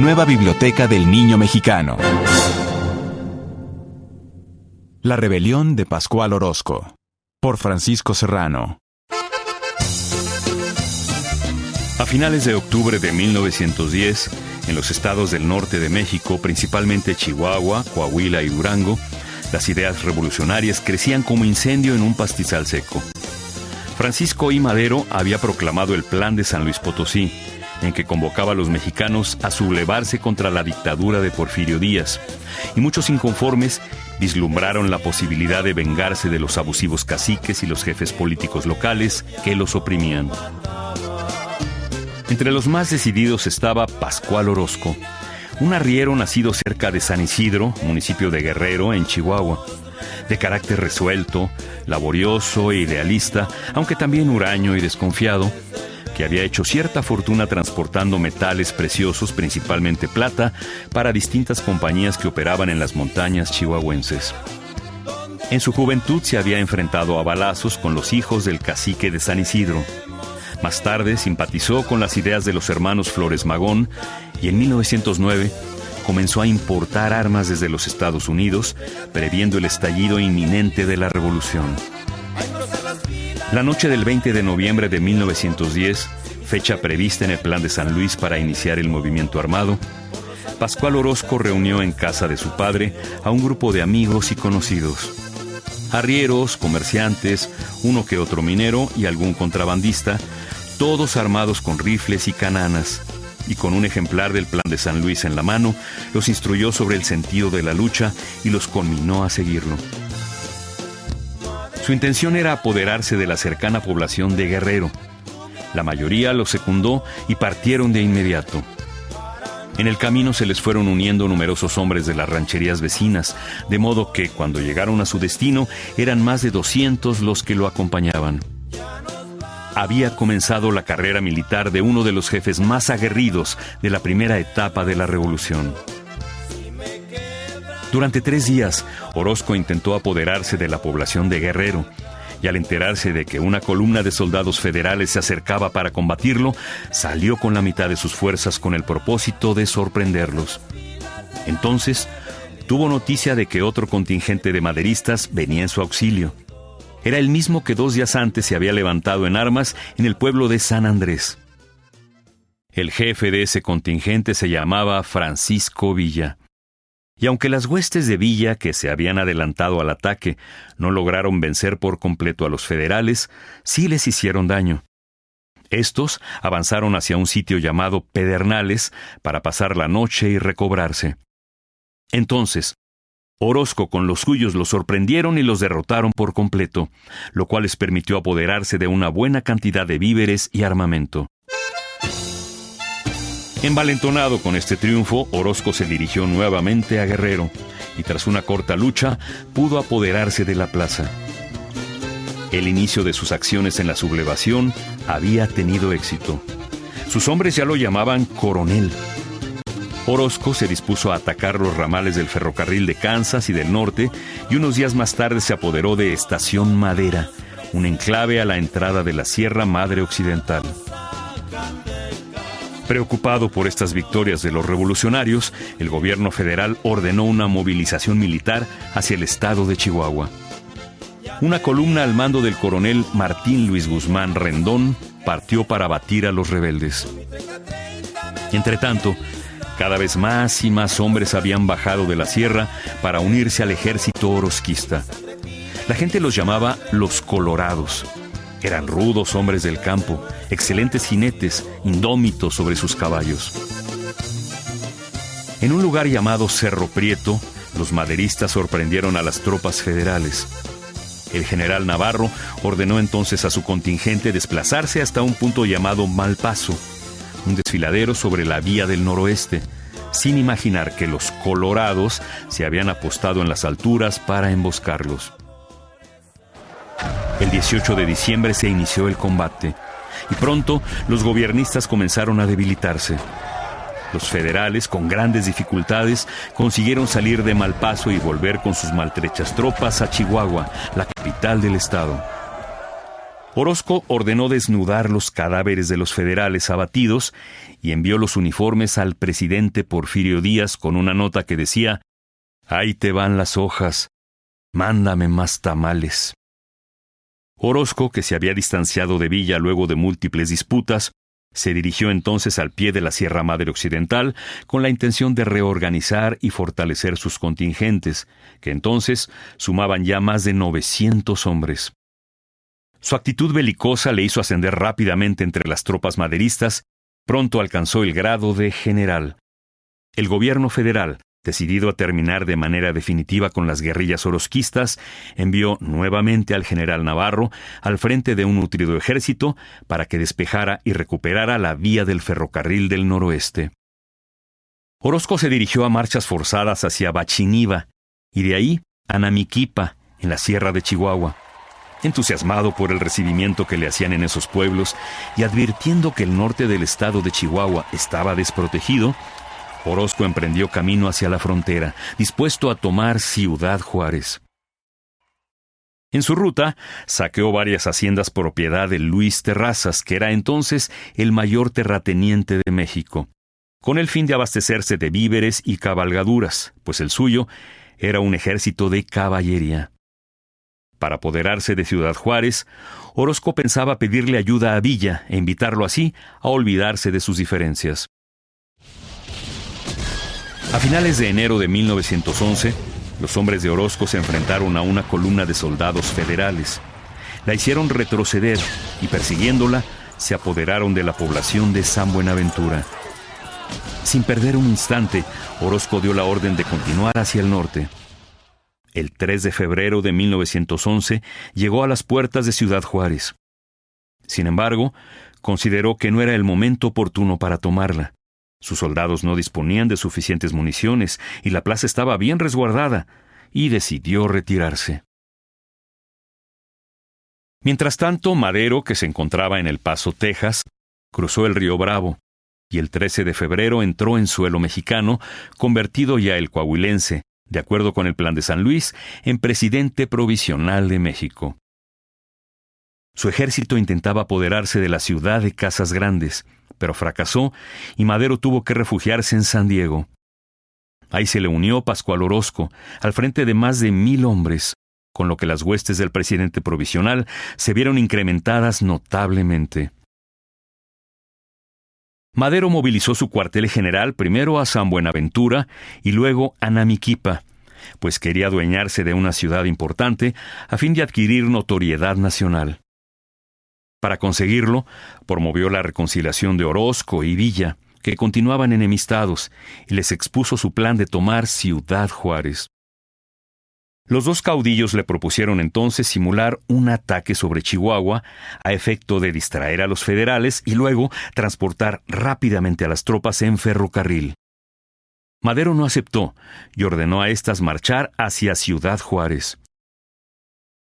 nueva biblioteca del niño mexicano. La rebelión de Pascual Orozco, por Francisco Serrano. A finales de octubre de 1910, en los estados del norte de México, principalmente Chihuahua, Coahuila y Durango, las ideas revolucionarias crecían como incendio en un pastizal seco. Francisco I. Madero había proclamado el Plan de San Luis Potosí, en que convocaba a los mexicanos a sublevarse contra la dictadura de Porfirio Díaz, y muchos inconformes vislumbraron la posibilidad de vengarse de los abusivos caciques y los jefes políticos locales que los oprimían. Entre los más decididos estaba Pascual Orozco, un arriero nacido cerca de San Isidro, municipio de Guerrero, en Chihuahua. De carácter resuelto, laborioso e idealista, aunque también huraño y desconfiado, que había hecho cierta fortuna transportando metales preciosos, principalmente plata, para distintas compañías que operaban en las montañas chihuahuenses. En su juventud se había enfrentado a balazos con los hijos del cacique de San Isidro. Más tarde simpatizó con las ideas de los hermanos Flores Magón y en 1909 comenzó a importar armas desde los Estados Unidos, previendo el estallido inminente de la revolución. La noche del 20 de noviembre de 1910, fecha prevista en el Plan de San Luis para iniciar el movimiento armado, Pascual Orozco reunió en casa de su padre a un grupo de amigos y conocidos. Arrieros, comerciantes, uno que otro minero y algún contrabandista, todos armados con rifles y cananas, y con un ejemplar del Plan de San Luis en la mano, los instruyó sobre el sentido de la lucha y los conminó a seguirlo. Su intención era apoderarse de la cercana población de Guerrero. La mayoría lo secundó y partieron de inmediato. En el camino se les fueron uniendo numerosos hombres de las rancherías vecinas, de modo que, cuando llegaron a su destino, eran más de 200 los que lo acompañaban. Había comenzado la carrera militar de uno de los jefes más aguerridos de la primera etapa de la revolución. Durante 3 días, Orozco intentó apoderarse de la población de Guerrero, y al enterarse de que una columna de soldados federales se acercaba para combatirlo, salió con la mitad de sus fuerzas con el propósito de sorprenderlos. Entonces, tuvo noticia de que otro contingente de maderistas venía en su auxilio. Era el mismo que 2 días antes se había levantado en armas en el pueblo de San Andrés. El jefe de ese contingente se llamaba Francisco Villa. Y aunque las huestes de Villa, que se habían adelantado al ataque, no lograron vencer por completo a los federales, sí les hicieron daño. Estos avanzaron hacia un sitio llamado Pedernales para pasar la noche y recobrarse. Entonces, Orozco con los suyos los sorprendieron y los derrotaron por completo, lo cual les permitió apoderarse de una buena cantidad de víveres y armamento. Envalentonado con este triunfo, Orozco se dirigió nuevamente a Guerrero y tras una corta lucha pudo apoderarse de la plaza. El inicio de sus acciones en la sublevación había tenido éxito. Sus hombres ya lo llamaban coronel. Orozco se dispuso a atacar los ramales del ferrocarril de Kansas y del norte y unos días más tarde se apoderó de Estación Madera, un enclave a la entrada de la Sierra Madre Occidental. Preocupado por estas victorias de los revolucionarios, el gobierno federal ordenó una movilización militar hacia el estado de Chihuahua. Una columna al mando del coronel Martín Luis Guzmán Rendón partió para abatir a los rebeldes. Entretanto, cada vez más y más hombres habían bajado de la sierra para unirse al ejército orozquista. La gente los llamaba los Colorados. Eran rudos hombres del campo, excelentes jinetes, indómitos sobre sus caballos. En un lugar llamado Cerro Prieto, los maderistas sorprendieron a las tropas federales. El general Navarro ordenó entonces a su contingente desplazarse hasta un punto llamado Malpaso, un desfiladero sobre la vía del noroeste, sin imaginar que los Colorados se habían apostado en las alturas para emboscarlos. El 18 de diciembre se inició el combate, y pronto los gobiernistas comenzaron a debilitarse. Los federales, con grandes dificultades, consiguieron salir de Malpaso y volver con sus maltrechas tropas a Chihuahua, la capital del estado. Orozco ordenó desnudar los cadáveres de los federales abatidos y envió los uniformes al presidente Porfirio Díaz con una nota que decía: «Ahí te van las hojas, mándame más tamales». Orozco, que se había distanciado de Villa luego de múltiples disputas, se dirigió entonces al pie de la Sierra Madre Occidental con la intención de reorganizar y fortalecer sus contingentes, que entonces sumaban ya más de 900 hombres. Su actitud belicosa le hizo ascender rápidamente entre las tropas maderistas. Pronto alcanzó el grado de general. El gobierno federal, decidido a terminar de manera definitiva con las guerrillas orozquistas, envió nuevamente al general Navarro al frente de un nutrido ejército para que despejara y recuperara la vía del ferrocarril del noroeste. Orozco se dirigió a marchas forzadas hacia Bachiniva y de ahí a Namiquipa, en la sierra de Chihuahua. Entusiasmado por el recibimiento que le hacían en esos pueblos y advirtiendo que el norte del estado de Chihuahua estaba desprotegido, Orozco emprendió camino hacia la frontera, dispuesto a tomar Ciudad Juárez. En su ruta, saqueó varias haciendas propiedad de Luis Terrazas, que era entonces el mayor terrateniente de México, con el fin de abastecerse de víveres y cabalgaduras, pues el suyo era un ejército de caballería. Para apoderarse de Ciudad Juárez, Orozco pensaba pedirle ayuda a Villa e invitarlo así a olvidarse de sus diferencias. A finales de enero de 1911, los hombres de Orozco se enfrentaron a una columna de soldados federales. La hicieron retroceder y, persiguiéndola, se apoderaron de la población de San Buenaventura. Sin perder un instante, Orozco dio la orden de continuar hacia el norte. El 3 de febrero de 1911 llegó a las puertas de Ciudad Juárez. Sin embargo, consideró que no era el momento oportuno para tomarla. Sus soldados no disponían de suficientes municiones y la plaza estaba bien resguardada, y decidió retirarse. Mientras tanto, Madero, que se encontraba en El Paso, Texas, cruzó el río Bravo, y el 13 de febrero entró en suelo mexicano, convertido ya el coahuilense, de acuerdo con el Plan de San Luis, en presidente provisional de México. Su ejército intentaba apoderarse de la ciudad de Casas Grandes, pero fracasó y Madero tuvo que refugiarse en San Diego. Ahí se le unió Pascual Orozco, al frente de más de 1,000 hombres, con lo que las huestes del presidente provisional se vieron incrementadas notablemente. Madero movilizó su cuartel general primero a San Buenaventura y luego a Namiquipa, pues quería adueñarse de una ciudad importante a fin de adquirir notoriedad nacional. Para conseguirlo, promovió la reconciliación de Orozco y Villa, que continuaban enemistados, y les expuso su plan de tomar Ciudad Juárez. Los dos caudillos le propusieron entonces simular un ataque sobre Chihuahua a efecto de distraer a los federales y luego transportar rápidamente a las tropas en ferrocarril. Madero no aceptó y ordenó a éstas marchar hacia Ciudad Juárez.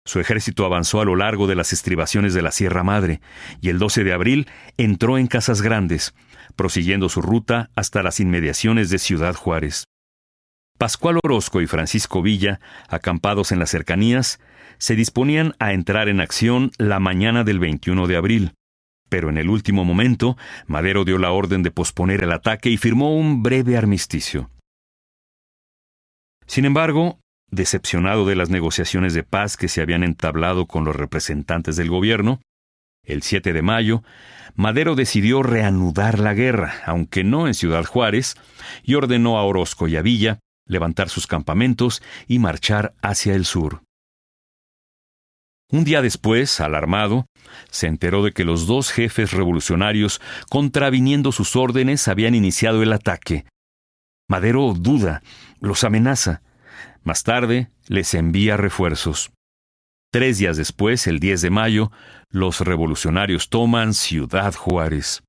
Su ejército avanzó a lo largo de las estribaciones de la Sierra Madre y el 12 de abril entró en Casas Grandes, prosiguiendo su ruta hasta las inmediaciones de Ciudad Juárez. Pascual Orozco y Francisco Villa, acampados en las cercanías, se disponían a entrar en acción la mañana del 21 de abril. Pero en el último momento, Madero dio la orden de posponer el ataque y firmó un breve armisticio. Sin embargo, decepcionado de las negociaciones de paz que se habían entablado con los representantes del gobierno, el 7 de mayo, Madero decidió reanudar la guerra, aunque no en Ciudad Juárez, y ordenó a Orozco y a Villa levantar sus campamentos y marchar hacia el sur. Un día después, alarmado, se enteró de que los dos jefes revolucionarios, contraviniendo sus órdenes, habían iniciado el ataque. Madero duda, los amenaza. Más tarde, les envía refuerzos. 3 días después, el 10 de mayo, los revolucionarios toman Ciudad Juárez.